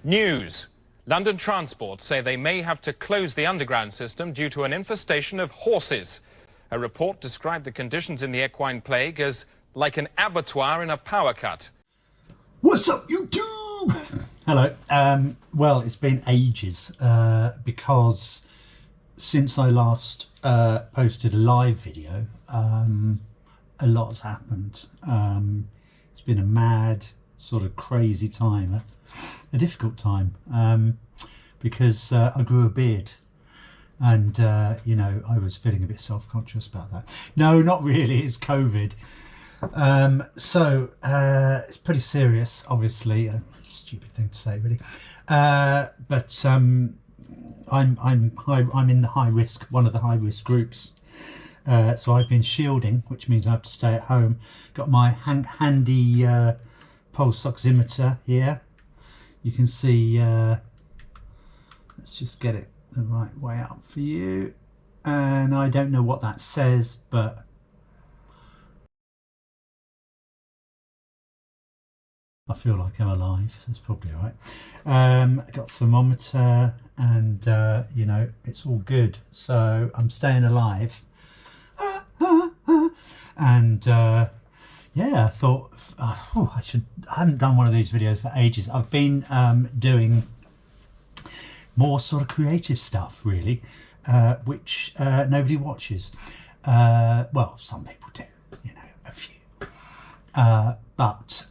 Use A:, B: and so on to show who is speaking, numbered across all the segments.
A: News. London Transport say they may have to close the underground system due to an infestation of horses. A report described the conditions in the equine plague as like an abattoir in a power cut.
B: What's up, YouTube? Hello. Well, it's been ages because since I last posted a live video, a lot's happened. It's been a mad, sort of crazy time, a difficult time, because I grew a beard and, you know, I was feeling a bit self-conscious about that. No, not really, it's COVID. So it's pretty serious, obviously. A stupid thing to say, really. But I'm in the high risk, one of the high risk groups. So I've been shielding, which means I have to stay at home. Got my handy pulse oximeter here. You can see. Let's just get it the right way up for you. And I don't know what that says, but I feel like I'm alive, so it's probably all right. I got a thermometer and, you know, it's all good. So I'm staying alive. And, yeah, I thought, I haven't done one of these videos for ages. I've been doing more sort of creative stuff, really, which nobody watches. Well, some people do, you know, a few. But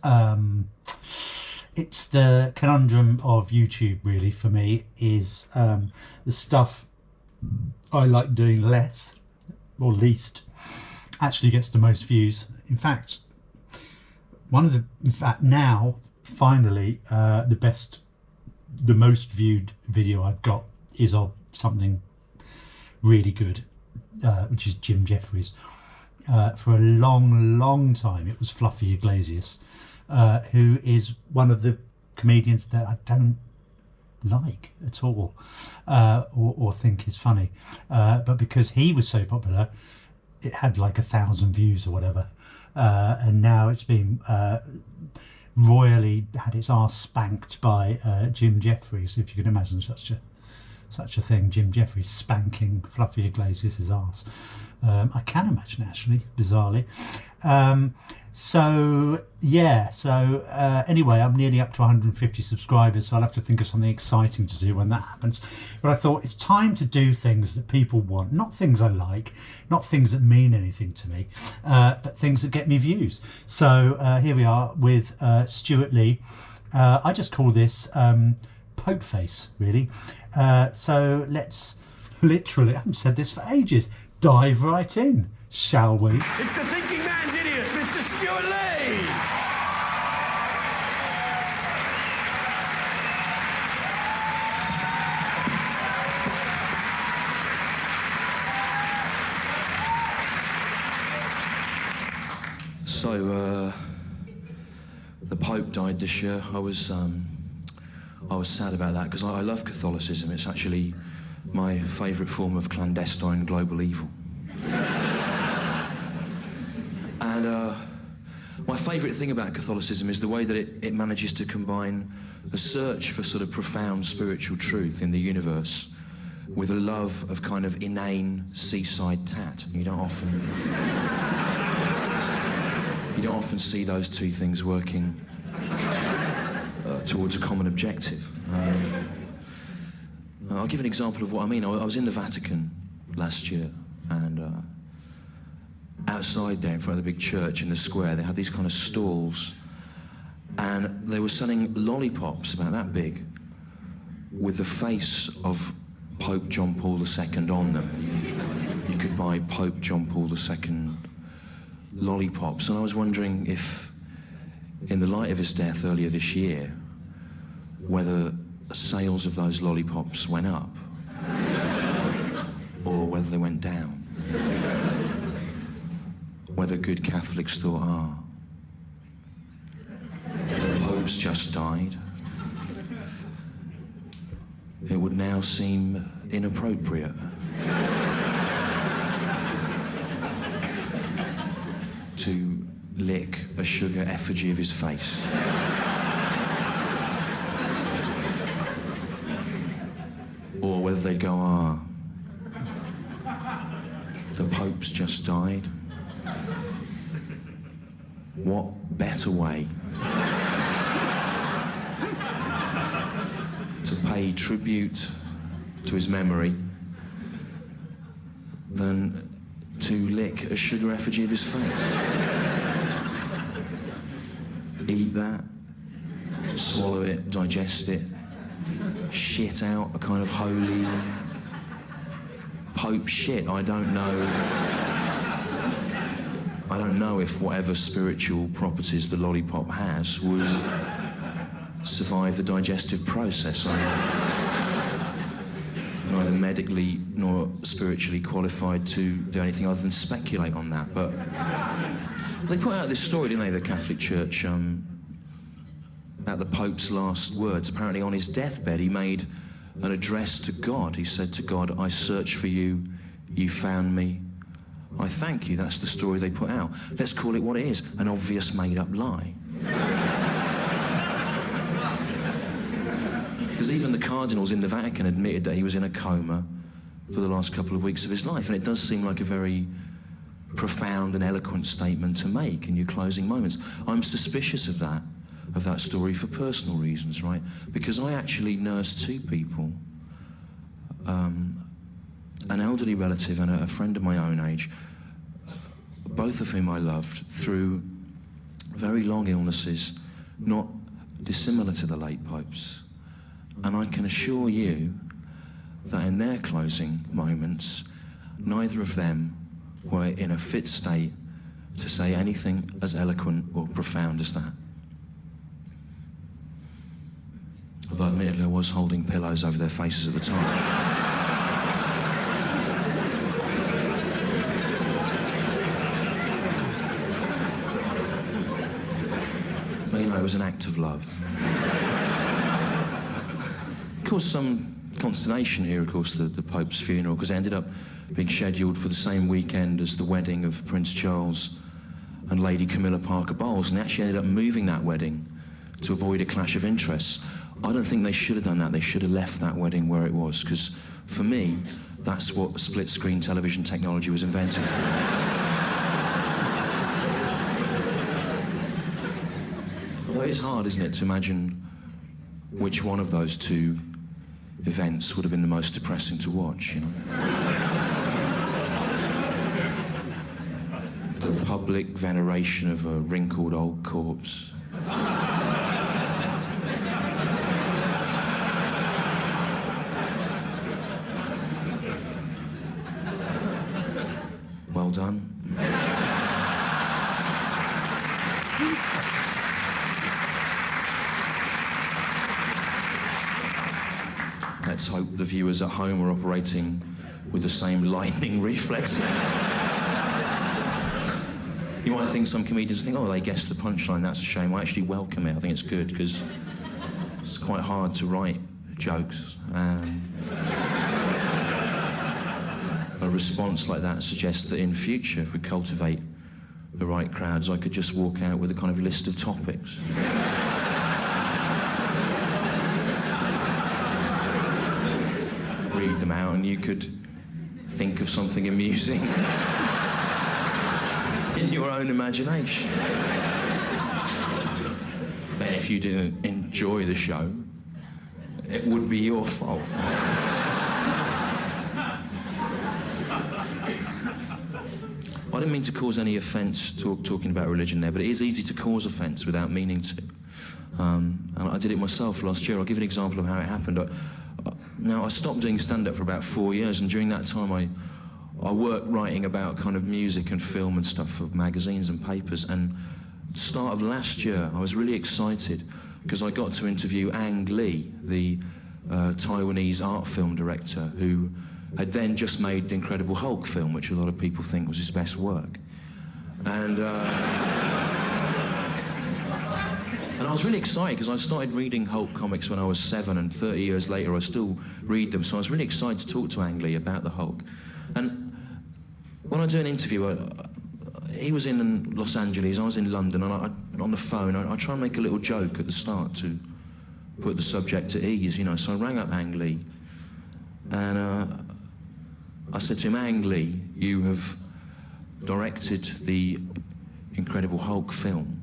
B: it's the conundrum of YouTube, really, for me, is the stuff I like doing less or least actually gets the most views. In fact, now finally the most viewed video I've got is of something really good, which is Jim Jeffries. For a long time it was Fluffy Iglesias, who is one of the comedians that I don't like at all, or think is funny, but because he was so popular it had like 1,000 views or whatever, and now it's been royally had its arse spanked by Jim Jeffries, if you can imagine such a thing. Jim Jeffries spanking Fluffy Iglesias' arse. I can imagine, actually, bizarrely. So yeah, anyway, I'm nearly up to 150 subscribers, so I'll have to think of something exciting to do when that happens. But I thought it's time to do things that people want, not things I like, not things that mean anything to me, but things that get me views. So here we are with Stewart Lee. I just call this Pope Face, really. So let's literally, I haven't said this for ages, dive right in, shall we?
C: It's the thinking man's idiot, Mr. Stewart Lee!
D: So, the Pope died this year. I was sad about that because I love Catholicism. It's actually my favourite form of clandestine global evil. And my favourite thing about Catholicism is the way that it manages to combine a search for sort of profound spiritual truth in the universe with a love of kind of inane seaside tat. You don't often see those two things working towards a common objective. I'll give an example of what I mean. I was in the Vatican last year, and outside there in front of the big church in the square, they had these kind of stalls, and they were selling lollipops about that big with the face of Pope John Paul II on them. You could buy Pope John Paul II lollipops, and I was wondering if, in the light of his death earlier this year, whether sales of those lollipops went up or whether they went down. Whether good Catholics thought, the Pope's just died. It would now seem inappropriate to lick a sugar effigy of his face. Either they'd go, the Pope's just died. What better way to pay tribute to his memory than to lick a sugar effigy of his face? Eat that, swallow it, digest it, shit out a kind of holy Pope shit. I don't know if whatever spiritual properties the lollipop has would survive the digestive process. I'm neither medically nor spiritually qualified to do anything other than speculate on that. But they put out this story, didn't they, the Catholic Church, about the Pope's last words. Apparently on his deathbed he made an address to God. He said to God, "I searched for you, you found me, I thank you." That's the story they put out. Let's call it what it is, an obvious made-up lie. Because even the cardinals in the Vatican admitted that he was in a coma for the last couple of weeks of his life, and it does seem like a very profound and eloquent statement to make in your closing moments. I'm suspicious of that story for personal reasons, right? Because I actually nursed two people, an elderly relative and a friend of my own age, both of whom I loved, through very long illnesses, not dissimilar to the late Pope's. And I can assure you that in their closing moments, neither of them were in a fit state to say anything as eloquent or profound as that. Although admittedly I was holding pillows over their faces at the time. But you know, it was an act of love. Of course, some consternation here, of course, the Pope's funeral, because it ended up being scheduled for the same weekend as the wedding of Prince Charles and Lady Camilla Parker Bowles, and they actually ended up moving that wedding to avoid a clash of interests. I don't think they should have done that. They should have left that wedding where it was, because for me, that's what split-screen television technology was invented for. Although it's hard, isn't it, to imagine which one of those two events would have been the most depressing to watch, you know? The public veneration of a wrinkled old corpse. Well done. Let's hope the viewers at home are operating with the same lightning reflexes. You might think some comedians think, oh, they guessed the punchline, that's a shame. I actually welcome it. I think it's good, because it's quite hard to write jokes. A response like that suggests that in future, if we cultivate the right crowds, I could just walk out with a kind of list of topics. Read them out, and you could think of something amusing in your own imagination. But if you didn't enjoy the show, it would be your fault. I didn't mean to cause any offence talking about religion there, but it is easy to cause offence without meaning to. And I did it myself last year. I'll give you an example of how it happened. Now, I stopped doing stand-up for about 4 years, and during that time I worked writing about kind of music and film and stuff for magazines and papers, and at the start of last year I was really excited because I got to interview Ang Lee, the Taiwanese art film director who had then just made the Incredible Hulk film, which a lot of people think was his best work. And I was really excited because I started reading Hulk comics when I was 7, and 30 years later I still read them, so I was really excited to talk to Ang Lee about the Hulk. And when I do an interview, he was in Los Angeles, I was in London, and on the phone I try and make a little joke at the start to put the subject at ease, you know. So I rang up Ang Lee, And I said to him, Ang Lee, you have directed the Incredible Hulk film.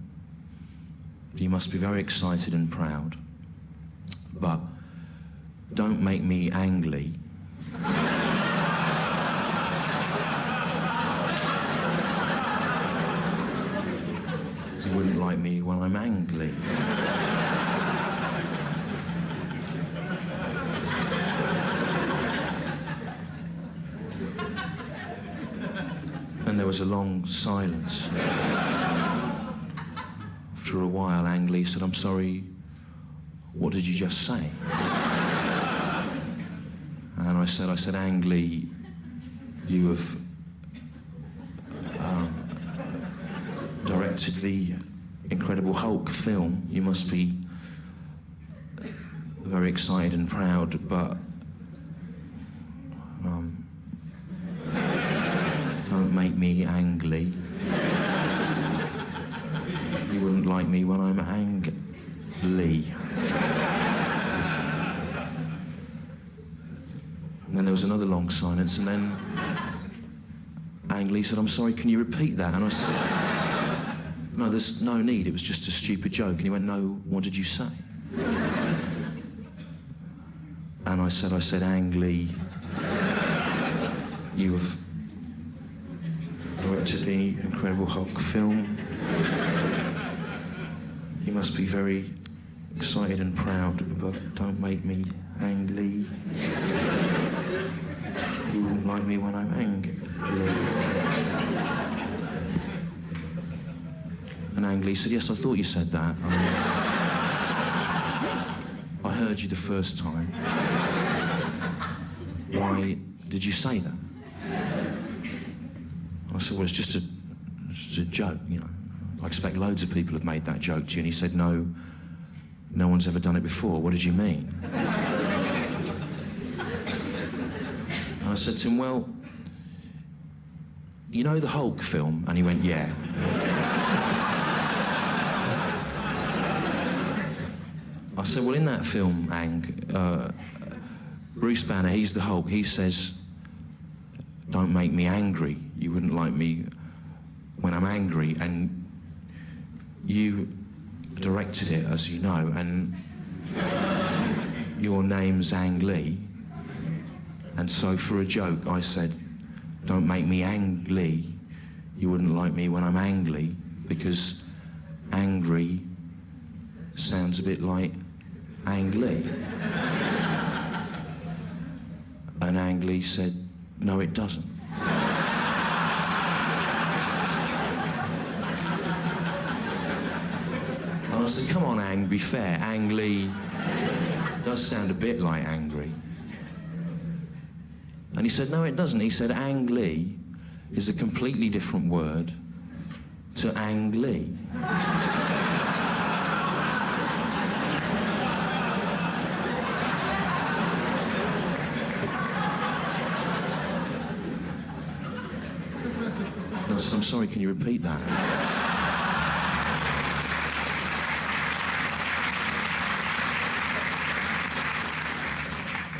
D: You must be very excited and proud. But don't make me Ang Lee. You wouldn't like me when I'm Ang Lee. And there was a long silence. After a while, Ang Lee said, I'm sorry, what did you just say? And I said, Ang Lee, you have directed the Incredible Hulk film. You must be very excited and proud, but don't make me Ang Lee. You wouldn't like me when I'm Ang Lee. And then there was another long silence, and then Ang Lee said, I'm sorry, can you repeat that? And I said, no, there's no need, it was just a stupid joke. And he went, no, what did you say? And I said, Ang Lee, you have directed the Incredible Hulk film. You must be very excited and proud, but don't make me Ang Lee. You wouldn't like me when I'm Ang Lee. And Ang Lee said, yes, I thought you said that. I heard you the first time. Why did you say that? I said, well, it's just a joke, you know. I expect loads of people have made that joke to you. And he said, no one's ever done it before. What did you mean? And I said to him, well, you know the Hulk film? And he went, yeah. I said, well, in that film, Ang, Bruce Banner, he's the Hulk. He says, don't make me angry. You wouldn't like me when I'm angry. And you directed it, as you know, and your name's Ang Lee. And so for a joke, I said, don't make me Ang Lee. You wouldn't like me when I'm angry, because angry sounds a bit like Ang Lee. And Ang Lee said, no, it doesn't. And I said, come on, Ang, be fair. Ang Lee does sound a bit like angry. And he said, no, it doesn't. He said, Ang Lee is a completely different word to Ang Lee. I said, I'm sorry, can you repeat that?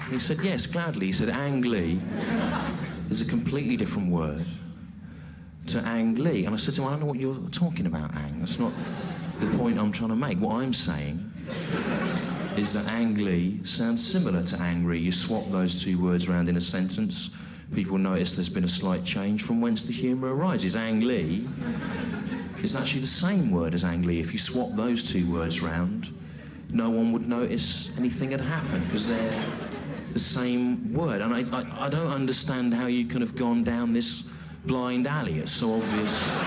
D: He said, yes, gladly. He said, Ang Lee is a completely different word to Ang Lee. And I said to him, I don't know what you're talking about, Ang. That's not the point I'm trying to make. What I'm saying is that Ang Lee sounds similar to angry. You swap those two words around in a sentence, people notice there's been a slight change from whence the humour arises. Ang Lee is actually the same word as Ang Lee. If you swap those two words round, no one would notice anything had happened, because they're the same word. And I don't understand how you can have gone down this blind alley. It's so obvious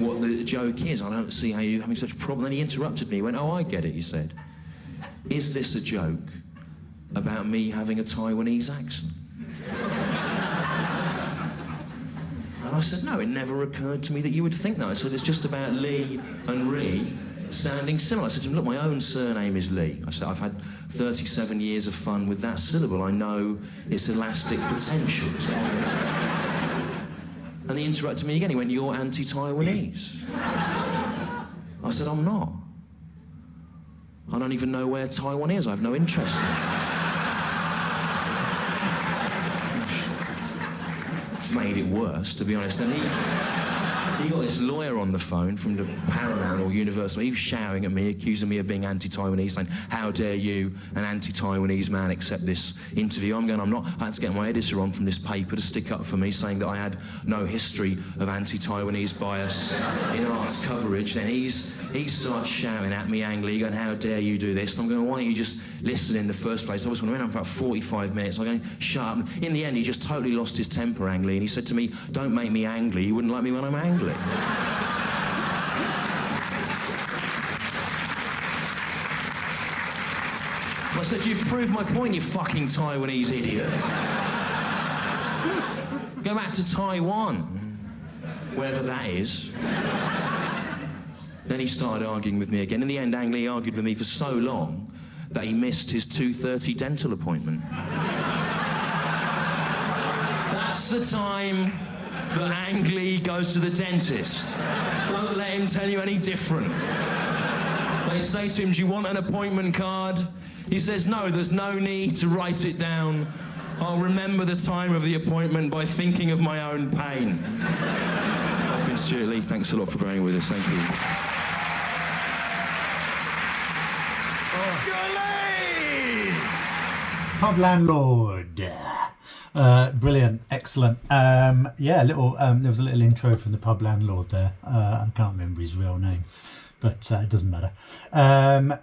D: what the joke is. I don't see how you're having such a problem. Then he interrupted me. He went, oh, I get it, he said. Is this a joke about me having a Taiwanese accent? And I said, no, it never occurred to me that you would think that. I said, it's just about Lee and Ree sounding similar. I said to him, look, my own surname is Lee. I said, I've had 37 years of fun with that syllable. I know its elastic potential. And he interrupted me again. He went, you're anti-Taiwanese. I said, I'm not. I don't even know where Taiwan is. I have no interest in it. made it worse, to be honest. And he got this lawyer on the phone from the Paramount or Universal. He was shouting at me, accusing me of being anti-Taiwanese, saying, how dare you, an anti-Taiwanese man, accept this interview? I'm going, I'm not. I had to get my editor on from this paper to stick up for me, saying that I had no history of anti-Taiwanese bias in arts coverage. Then he starts shouting at me angrily, going, how dare you do this? And I'm going, why don't you just listen in the first place? I was went on for about 45 minutes. I'm going, shut up. And in the end, he just totally lost his temper angrily, and he said to me, don't make me angry. You wouldn't like me when I'm angry. I said, you've proved my point, you fucking Taiwanese idiot. Go back to Taiwan, wherever that is. Then he started arguing with me again. In the end, Ang Lee argued with me for so long that he missed his 2:30 dental appointment. That's the time that Ang Lee goes to the dentist. Don't let him tell you any different. They say to him, do you want an appointment card? He says, no, there's no need to write it down. I'll remember the time of the appointment by thinking of my own pain. I've been Stewart Lee. Thanks a lot for bearing with us. Thank you.
C: Stewart Lee!
B: Pub landlord. Brilliant, excellent. Yeah, there was a little intro from the pub landlord there. I can't remember his real name, but it doesn't matter.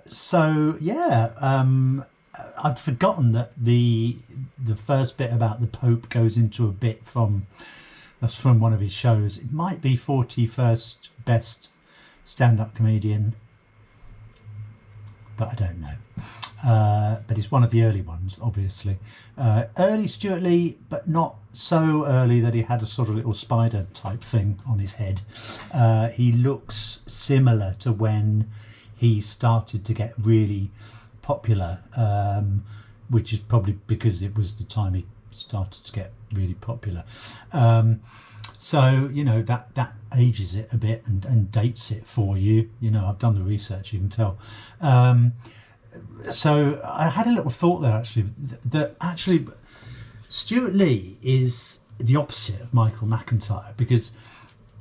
B: So yeah, I'd forgotten that the first bit about the Pope goes into a bit from one of his shows. It might be 41st best stand-up comedian, but I don't know. But it's one of the early ones, obviously. Early Stewart Lee, but not so early that he had a sort of little spider type thing on his head. He looks similar to when he started to get really popular, which is probably because it was the time he started to get really popular. So, you know, that ages it a bit and dates it for you. You know, I've done the research, you can tell. So I had a little thought there, actually, that actually Stewart Lee is the opposite of Michael McIntyre, because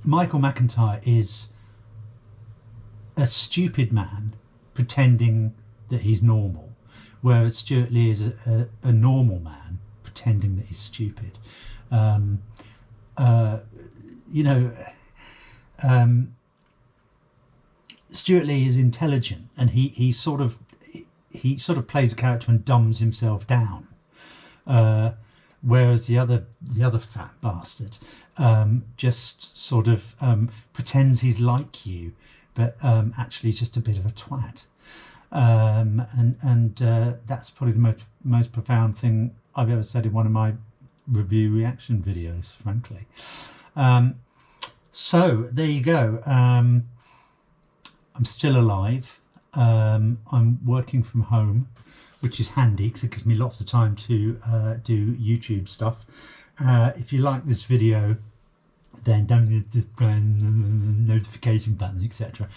B: Michael McIntyre is a stupid man pretending that he's normal, whereas Stewart Lee is a normal man pretending that he's stupid. Stewart Lee is intelligent, and he sort of plays a character and dumbs himself down, whereas the other fat bastard just sort of pretends he's like you, but actually is just a bit of a twat. And that's probably the most profound thing I've ever said in one of my review reaction videos, frankly. So there you go. I'm still alive. I'm working from home, which is handy because it gives me lots of time to do YouTube stuff. If you like this video, then don't hit the notification button, etc.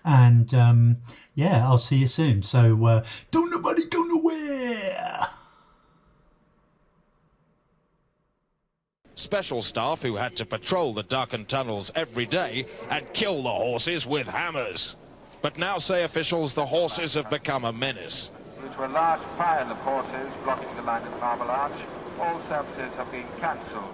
B: And yeah, I'll see you soon. So don't nobody go nowhere.
E: Special staff who had to patrol the darkened tunnels every day and kill the horses with hammers. But now, say officials, the horses have become a menace.
F: Due to a large pile of horses blocking the line at Marble Arch, all services have been cancelled.